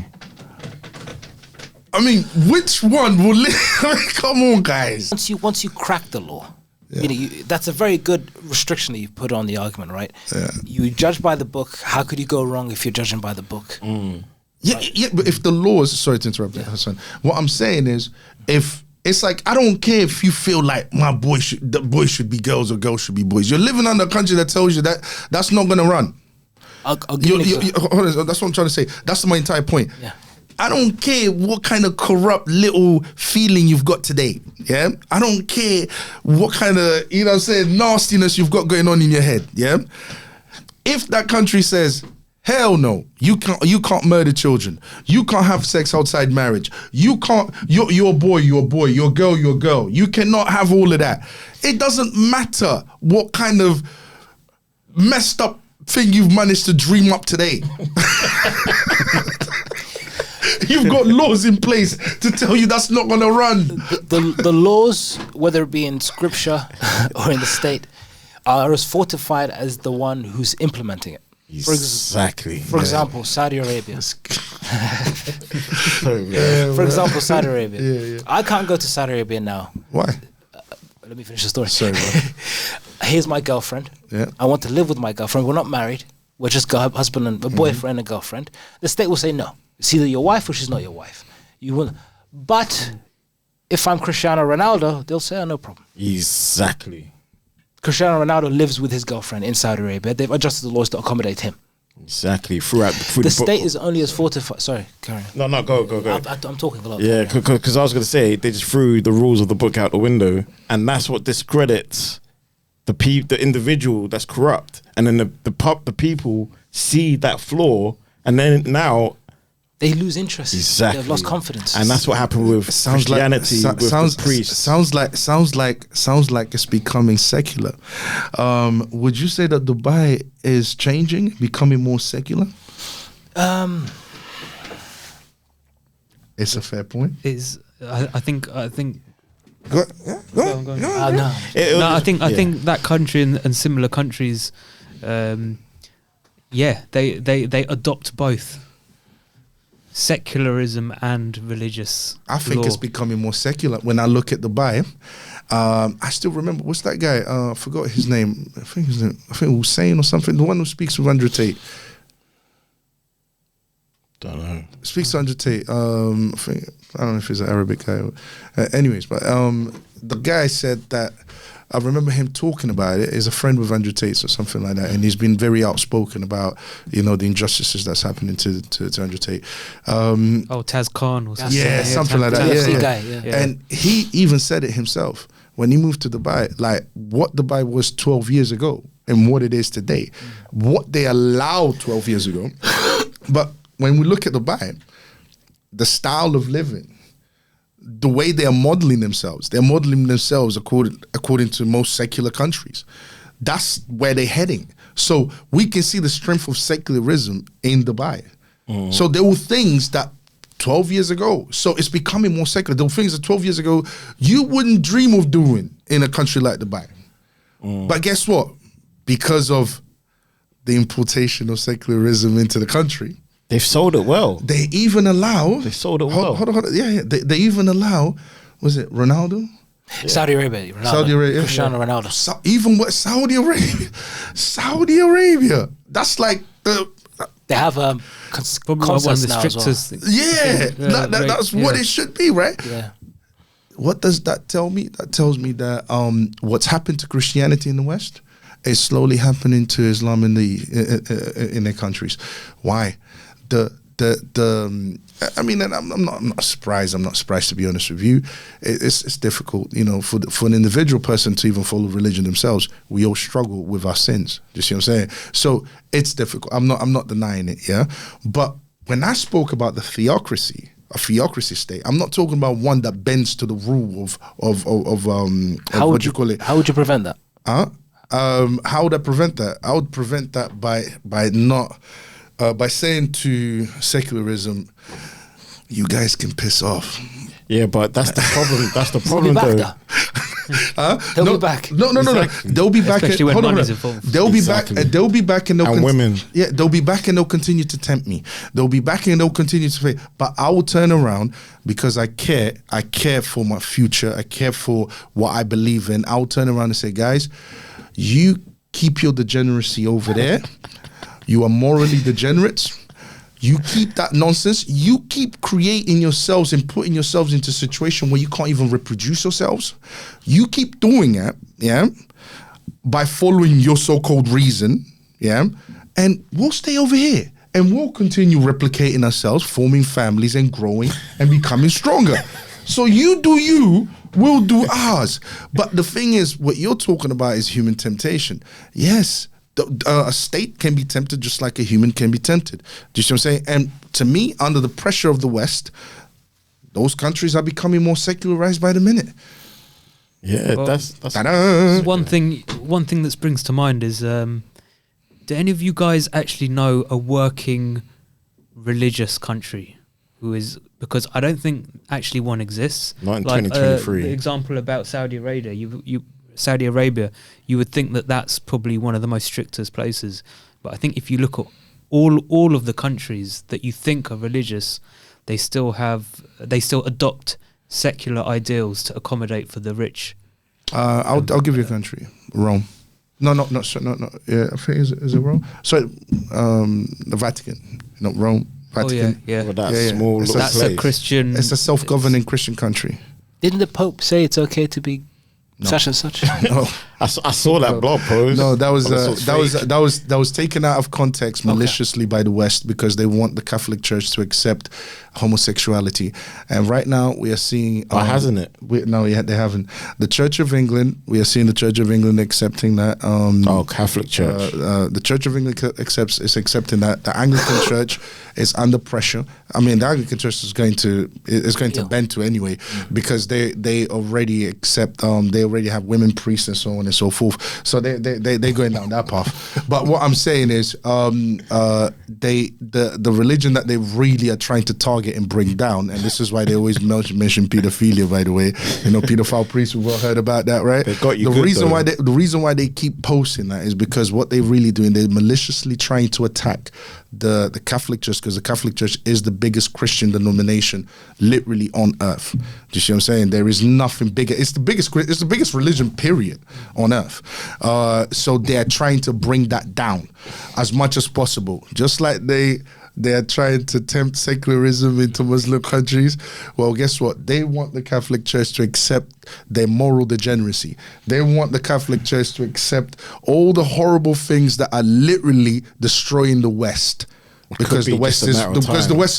I mean, which one will live? Come on, guys. Once you crack the law, that's a very good restriction that you put on the argument, right? Yeah. You judge by the book. How could you go wrong if you're judging by the book? Yeah, but if the laws, sorry to interrupt, Hassan. What I'm saying is, if it's like, I don't care if you feel like the boys should be girls or girls should be boys. You're living under a country that tells you that that's not going to run. I'll give you an example. Hold on, that's what I'm trying to say. That's my entire point. Yeah. I don't care what kind of corrupt little feeling you've got today. Yeah. I don't care what kind of, nastiness you've got going on in your head. Yeah. If that country says, hell no, you can't murder children. You can't have sex outside marriage. You can't, you're a boy, you're a boy, you're a girl, you're a girl. You cannot have all of that. It doesn't matter what kind of messed up thing you've managed to dream up today. You've got laws in place to tell you that's not going to run. The laws, whether it be in scripture or in the state, are as fortified as the one who's implementing it. Exactly. For example, Saudi Arabia. For example, Saudi Arabia. Yeah. I can't go to Saudi Arabia now. Why? Let me finish the story. Sorry, bro. Here's my girlfriend. Yeah. I want to live with my girlfriend. We're not married. We're just husband and a boyfriend and girlfriend. The state will say no. It's either your wife or she's not your wife. You will. But if I'm Cristiano Ronaldo, they'll say, no problem. Exactly. Cristiano Ronaldo lives with his girlfriend in Saudi Arabia. They've adjusted the laws to accommodate him. Exactly. The state is only as fortified. Sorry, carry on. No, go. I'm talking a lot. Yeah, because I was going to say, they just threw the rules of the book out the window, and that's what discredits the individual that's corrupt. And then the people see that flaw, and then now they lose interest. Exactly. They've lost confidence. And that's what happened with Christianity, with the priests. Sounds like it's becoming secular. Would you say that Dubai is changing, becoming more secular? It's a fair point. I think. Go no. I think that country and similar countries, they adopt both secularism and religious. I think law. it's becoming more secular. When I look at Dubai, I still remember, what's that guy? I forgot his name. I think Hussein or something. The one who speaks with Andrew Tate. Don't know. Speaks to Andrew Tate. I don't know if he's an Arabic guy. Anyways, but the guy said that, I remember him talking about it. He's a friend with Andrew Tate or something like that, and he's been very outspoken about, the injustices that's happening to Andrew Tate. Taz Khan or something. Yeah, something like that. TFC Yeah. guy. And he even said it himself when he moved to Dubai, like what Dubai was 12 years ago and what it is today. What they allowed 12 years ago. But when we look at Dubai, the style of living, the way they are modeling themselves according to most secular countries. That's where they're heading. So we can see the strength of secularism in Dubai. So there were things that 12 years ago, so it's becoming more secular. There were things that 12 years ago you wouldn't dream of doing in a country like Dubai. But guess what? Because of the importation of secularism into the country, they've sold it well. They even allow. They sold it well. Hold on. Yeah. They even allow. Was it Ronaldo? Yeah. Saudi Arabia. Cristiano Ronaldo. Even what Saudi Arabia? Saudi Arabia. That's like the. They have probably one of the strictest. Well. That's what it should be, right? Yeah. What does that tell me? That tells me that what's happened to Christianity in the West is slowly happening to Islam in their countries. Why? I mean, and I'm not surprised. I'm not surprised, to be honest with you. It's difficult, for an individual person to even follow religion themselves. We all struggle with our sins. Do you see what I'm saying? So it's difficult. I'm not denying it. Yeah, but when I spoke about a theocracy state, I'm not talking about one that bends to the rule of what you call it. How would you prevent that? How would I prevent that? I would prevent that by saying to secularism, you guys can piss off. Yeah, but that's the problem. That's the They'll be problem, back, though. though. They'll be back. No. They'll be back. Especially when hold on, money's hold on. involved. They'll be Exactly. back. They'll be back, and they'll And women. Yeah, they'll be back, and they'll continue to tempt me. They'll be back, and they'll continue to pay. But I will turn around because I care. I care for my future. I care for what I believe in. I'll turn around and say, guys, you keep your degeneracy over there. You are morally degenerates. You keep that nonsense. You keep creating yourselves and putting yourselves into a situation where you can't even reproduce yourselves. You keep doing it, yeah, by following your so-called reason, yeah, and we'll stay over here and we'll continue replicating ourselves, forming families and growing and becoming stronger. So you do you, we'll do ours. But the thing is, what you're talking about is human temptation. Yes, a state can be tempted just like a human can be tempted. Do you see what I'm saying? And to me, under the pressure of the West, those countries are becoming more secularized by the minute. Yeah, Well, that's Ta-da! One thing that springs to mind is, do any of you guys actually know a working religious country who is? Because I don't think actually one exists. Not in Like, 2023. the example about Saudi Arabia, Saudi Arabia, you would think that that's probably one of the most strictest places. But I think if you look at all of the countries that you think are religious, they still adopt secular ideals to accommodate for the rich. I'll give you a country, Rome. No. Yeah, I think is it Rome? Sorry, the Vatican, not Rome. Vatican. Oh yeah. Well, that Yeah. small It's little That's place. a Christian. It's a self-governing Christian country. Didn't the Pope say it's okay to be No. such and such? No, I saw that blog post. no, that was Oh, this that was taken out of context maliciously by the West because they want the Catholic Church to accept homosexuality. And right now we are seeing. Why hasn't it? They haven't. The Church of England. We are seeing the Church of England accepting that. Catholic Church. The Church of England is accepting that. The Anglican Church is under pressure. I mean, the Anglican Church is going to bend to anyway because they already accept. They already have women priests and so on and so forth. So they're going down that path. But what I'm saying is, the religion that they really are trying to target and bring down, and this is why they always mention pedophilia. By the way, pedophile priests. We've all heard about that, right? They got you. The reason why they keep posting that is because what they're really doing, they're maliciously trying to attack the Catholic Church because the Catholic Church is the biggest Christian denomination literally on earth. Do you see what I'm saying? There is nothing bigger. It's the biggest religion period on earth. So they're trying to bring that down as much as possible, just like they are trying to tempt secularism into Muslim countries. Well, guess what? They want the Catholic Church to accept their moral degeneracy. They want the Catholic Church to accept all the horrible things that are literally destroying the West. Because the West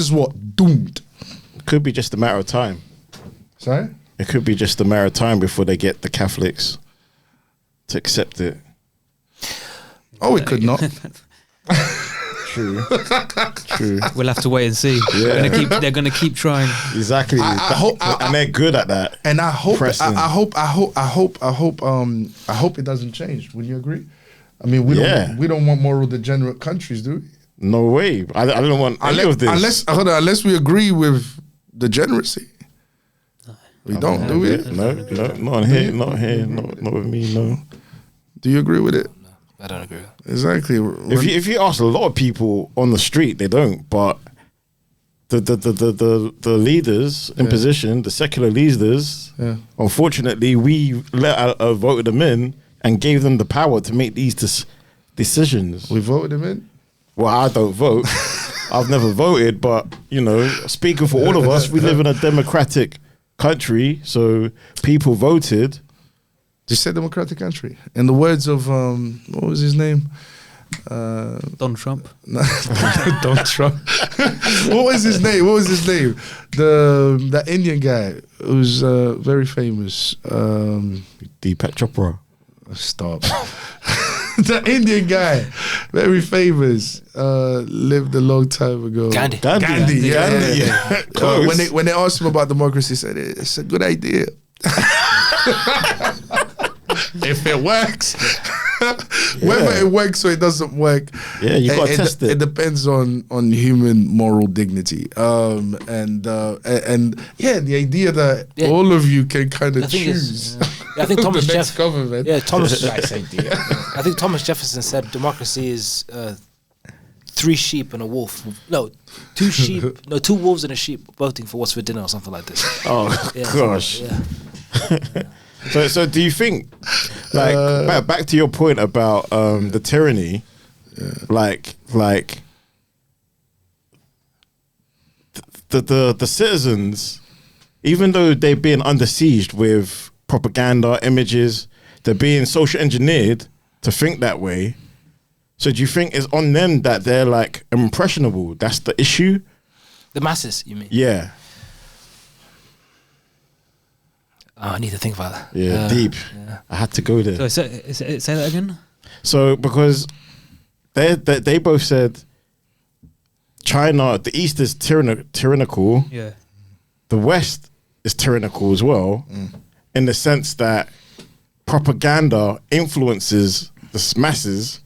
is what? Doomed. It could be just a matter of time. Sorry? It could be just a matter of time before they get the Catholics to accept it. Oh, it could not. True. True. We'll have to wait and see. Yeah. They're gonna keep trying. Exactly. And they're good at that. And I hope Pressing. I hope it doesn't change. Would you agree? I mean, we don't want moral degenerate countries, do we? No way. I don't want any of this. Unless we agree with degeneracy. We don't, do we? No, not here, not with me, no. Do you agree with it? I don't agree. Exactly. If you ask a lot of people on the street, they don't. But the leaders in position, the secular leaders, unfortunately, we voted them in and gave them the power to make these decisions. We voted them in? Well, I don't vote. I've never voted, but speaking for all of us, we live in a democratic country, so people voted. You said democratic country. In the words of what was his name? Donald Trump. Donald Trump. What was his name? The Indian guy who's very famous. Deepak Chopra. Stop. The Indian guy, very famous, lived a long time ago. Gandhi. Yeah. When they asked him about democracy, he said it's a good idea. If it works. Whether it works or it doesn't work, you got to test it. It depends on human moral dignity. And the idea that all of you can kind of choose. I think Thomas government. Yeah, Thomas. I think Thomas Jefferson said democracy is 3 sheep and a wolf. No, 2 sheep. No, 2 wolves and a sheep voting for what's for dinner or something like this. Oh gosh. So do you think, like, back to your point about the tyranny, like the citizens, even though they're being under siege with propaganda, images, they're being social engineered to think that way. So do you think it's on them that they're like impressionable? That's the issue? The masses, you mean? Yeah. Oh, I need to think about that. Yeah, deep. Yeah. I had to go there. So say that again. So because they both said China, the East is tyrannical. Yeah. The West is tyrannical as well, in the sense that propaganda influences the masses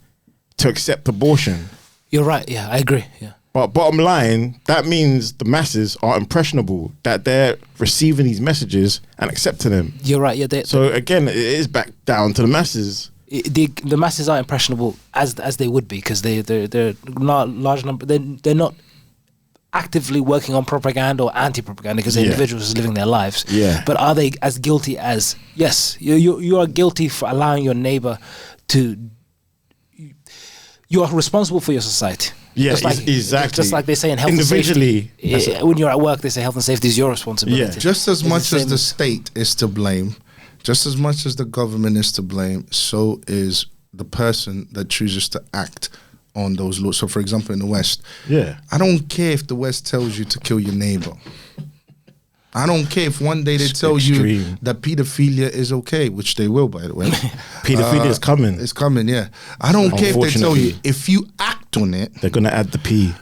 to accept abortion. You're right. Yeah, I agree. Yeah. But bottom line, that means the masses are impressionable, that they're receiving these messages and accepting them. You're right. Yeah. So again, it is back down to the masses. The masses are impressionable as they would be, because they're not large number. They're not actively working on propaganda or anti-propaganda, because individuals are living their lives. Yeah. But are they as guilty as? Yes, you are guilty for allowing your neighbor to. You are responsible for your society. Yeah, exactly. Just like they say in health and safety. Individually. When you're at work, they say health and safety is your responsibility. Yeah. Just as much as the state is to blame, just as much as the government is to blame, so is the person that chooses to act on those laws. So, for example, in the West, I don't care if the West tells you to kill your neighbor. I don't care if one day they tell you that pedophilia is okay, which they will, by the way. Pedophilia is coming. It's coming, yeah. I don't care if they tell you. If you act on it, they're going to add the P.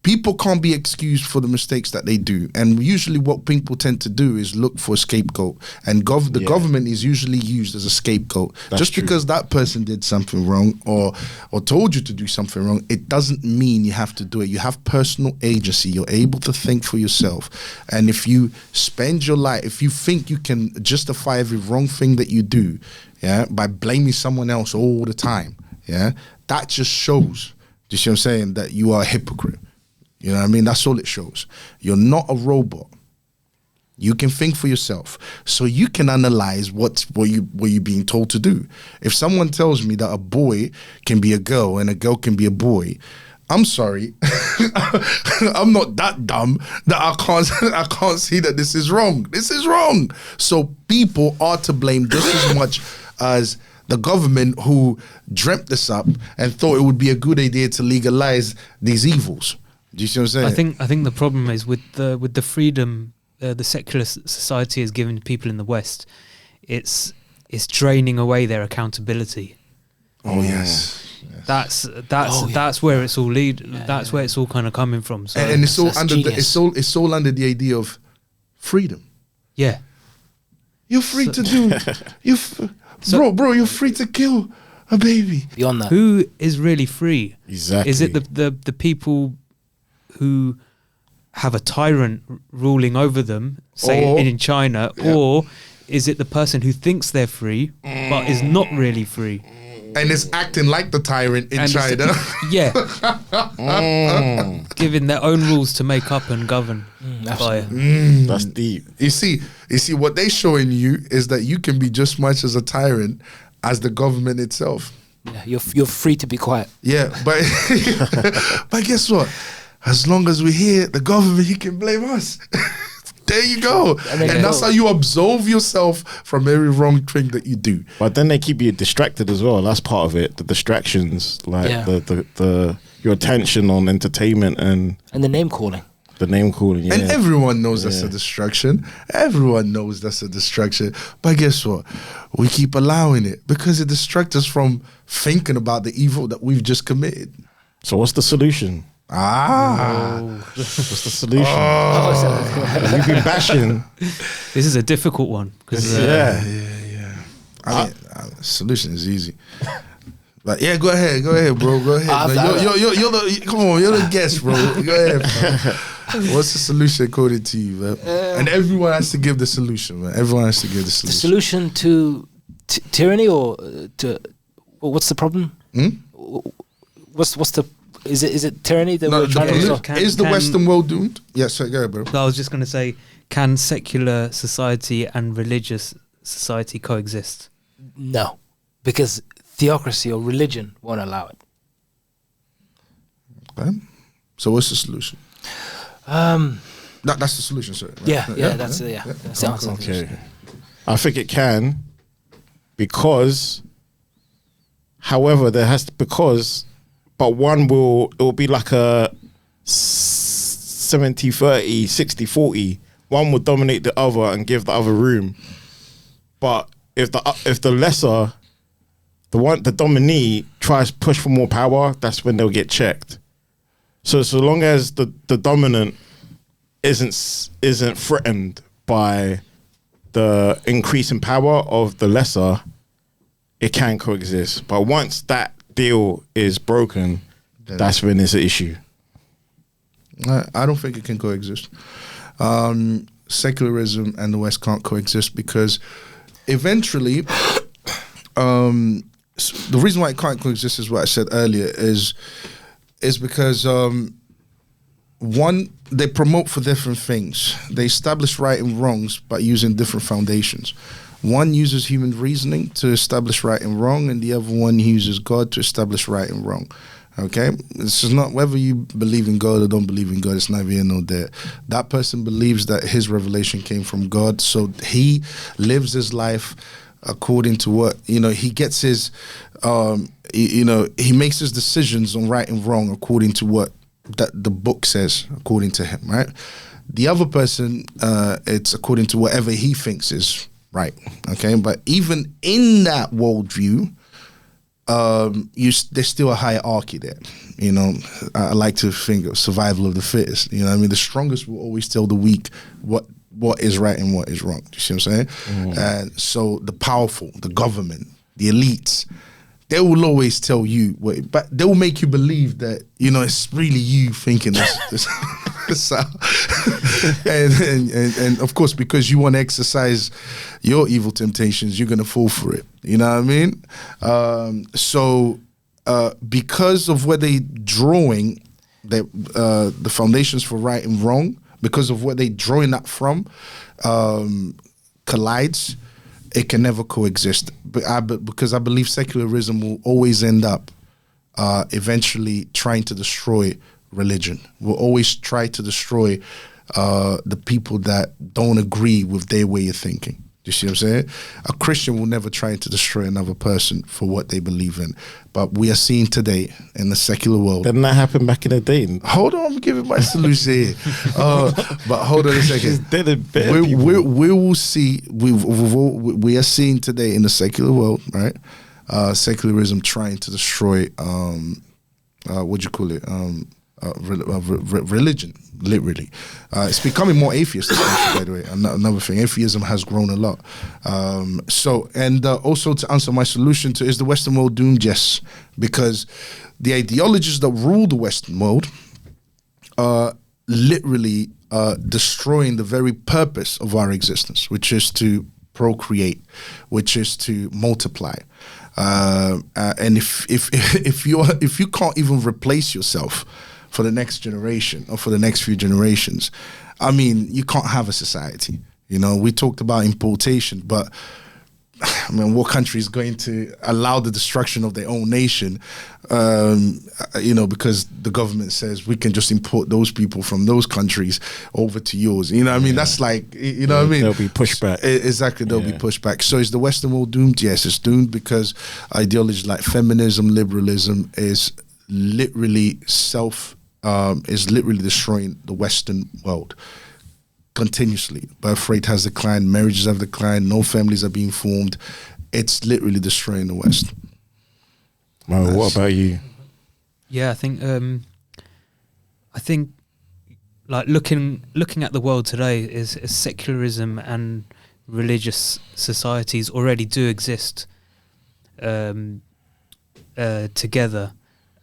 People can't be excused for the mistakes that they do. And usually what people tend to do is look for a scapegoat. And the government is usually used as a scapegoat. That's just true. Because that person did something wrong or told you to do something wrong, it doesn't mean you have to do it. You have personal agency. You're able to think for yourself. And if you spend your life, if you think you can justify every wrong thing that you do, by blaming someone else all the time, that just shows, do you see what I'm saying, that you are a hypocrite. You know what I mean? That's all it shows. You're not a robot. You can think for yourself. So you can analyze what you're being told to do. If someone tells me that a boy can be a girl and a girl can be a boy, I'm sorry. I'm not that dumb that I can't see that this is wrong. This is wrong. So people are to blame just as much as the government who dreamt this up and thought it would be a good idea to legalize these evils. Do you see what I'm saying? I think the problem is with the freedom the secular society has given people in the West. It's draining away their accountability. Oh yes. That's where it's all that's where it's all kind of coming from. So and it's all under it's all under the idea of freedom. Yeah. You're free to do. Bro, you're free to kill a baby. Beyond that, who is really free? Exactly. Is it the people who have a tyrant ruling over them, say in China, or is it the person who thinks they're free but is not really free and is acting like the tyrant in China? Giving their own rules to make up and govern by. That's deep. You see what they're showing you is that you can be just much as a tyrant as the government itself. Yeah, you're free to be quiet. Yeah, but but guess what? As long as we're here, the government, he can blame us. There you go. And that's how you absolve yourself from every wrong thing that you do. But then they keep you distracted as well. That's part of it. The distractions, like the your attention on entertainment and the name calling. The name calling, And everyone knows that's a distraction. Everyone knows that's a distraction. But guess what? We keep allowing it because it distracts us from thinking about the evil that we've just committed. So what's the solution? What's the solution? You've been bashing. This is a difficult one because I mean, solution is easy. But yeah, go ahead, bro. Go ahead. You're the come on, you're the guest, bro. Go ahead. Man. What's the solution according to you, man? And everyone has to give the solution, man. Everyone has to give the solution. The solution to tyranny or to what's the problem? What's the is it tyranny that we're trying to resolve? Is the Western world doomed? Yeah, so go ahead, bro. I was just going to say, can secular society and religious society coexist? No, because theocracy or religion won't allow it. Okay. So what's the solution? That's the solution, sir. Right? Yeah, that's the answer. Okay. I think it can, because, however, but one it will be like a 70-30, 60-40. One will dominate the other and give the other room. But if the lesser, the dominee tries to push for more power, that's when they'll get checked. So long as the dominant isn't threatened by the increase in power of the lesser, it can coexist. But once that deal is broken, that's when it's an issue. I don't think it can coexist. Secularism and the West can't coexist because eventually, the reason why it can't coexist is what I said earlier is because one, they promote for different things. They establish right and wrongs by using different foundations. One uses human reasoning to establish right and wrong, and the other one uses God to establish right and wrong. Okay? This is not whether you believe in God or don't believe in God, it's neither here nor there. That person believes that his revelation came from God, so he lives his life according to what, he gets his, he makes his decisions on right and wrong according to what that the book says, according to him, right? The other person, it's according to whatever he thinks is right, okay? But even in that worldview, there's still a hierarchy there. I like to think of survival of the fittest. The strongest will always tell the weak what is right and what is wrong. You see what I'm saying? And so the powerful, the government, the elites, they will always tell you but they will make you believe that it's really you thinking this. So, and of course, because you want to exercise your evil temptations, you're gonna fall for it. You know what I mean? Because of where they drawing the foundations for right and wrong, because of where they drawing that from, collides. It can never coexist. Because I believe secularism will always end up eventually trying to destroy religion. Will always try to destroy the people that don't agree with their way of thinking. Do you see what I'm saying? A Christian will never try to destroy another person for what they believe in. But we are seeing today in the secular world. Didn't that happen back in the day? Hold on, I'm giving my solution here. But hold on a second. We will see. We are seeing today in the secular world, right? Secularism trying to destroy. What do you call it? Religion, literally. It's becoming more atheist, by the way. Another thing, atheism has grown a lot. Also to answer my solution to, is the Western world doomed? Yes, because the ideologies that rule the Western world are literally destroying the very purpose of our existence, which is to procreate, which is to multiply. And if you can't even replace yourself for the next generation or for the next few generations, I mean, you can't have a society. We talked about importation, but I mean, what country is going to allow the destruction of their own nation? Because the government says we can just import those people from those countries over to yours. I mean, that's like, what I mean? There'll be pushback. Exactly, there'll be pushback. So is the Western world doomed? Yes, it's doomed because ideologies like feminism, liberalism is literally destroying the Western world continuously. Birth rate has declined, marriages have declined, no families are being formed. It's literally destroying the West. Mo, what about you? Yeah, I think like looking at the world today is secularism and religious societies already do exist. together,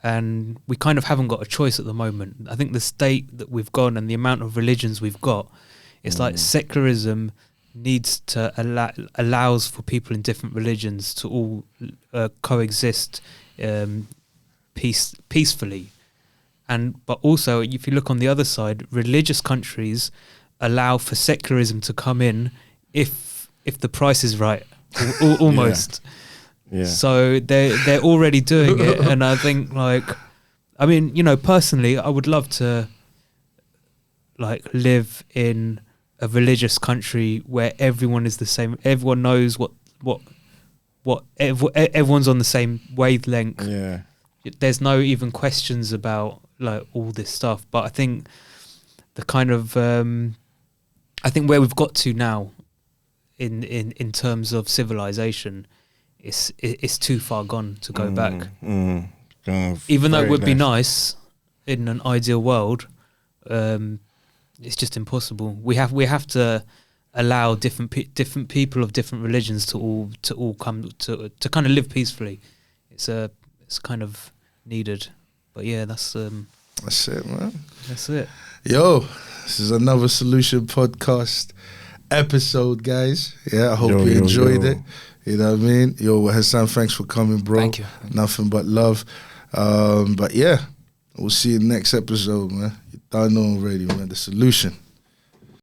and we kind of haven't got a choice at the moment. I think the state that we've gone and the amount of religions we've got, it's like secularism needs to allows for people in different religions to all coexist peacefully. But also, if you look on the other side, religious countries allow for secularism to come in if the price is right, almost. Yeah. So they're already doing it, and I think, like, I mean, you know, personally, I would love to like live in a religious country where everyone is the same. Everyone knows what everyone's on the same wavelength. Yeah. There's no even questions about like all this stuff. But I think the kind of I think where we've got to now in terms of civilization, it's too far gone to go back. Even though it would be nice in an ideal world, it's just impossible. We have to allow different people of different religions to all come to kind of live peacefully. It's kind of needed. But yeah, that's it, man. That's it. Yo, this is another Solution Podcast episode, guys. Yeah, I hope you enjoyed it. You know what I mean? Yo, Hassan, thanks for coming, bro. Thank you. Nothing but love. But yeah, we'll see you next episode, man. You don't know already, man. The Solution.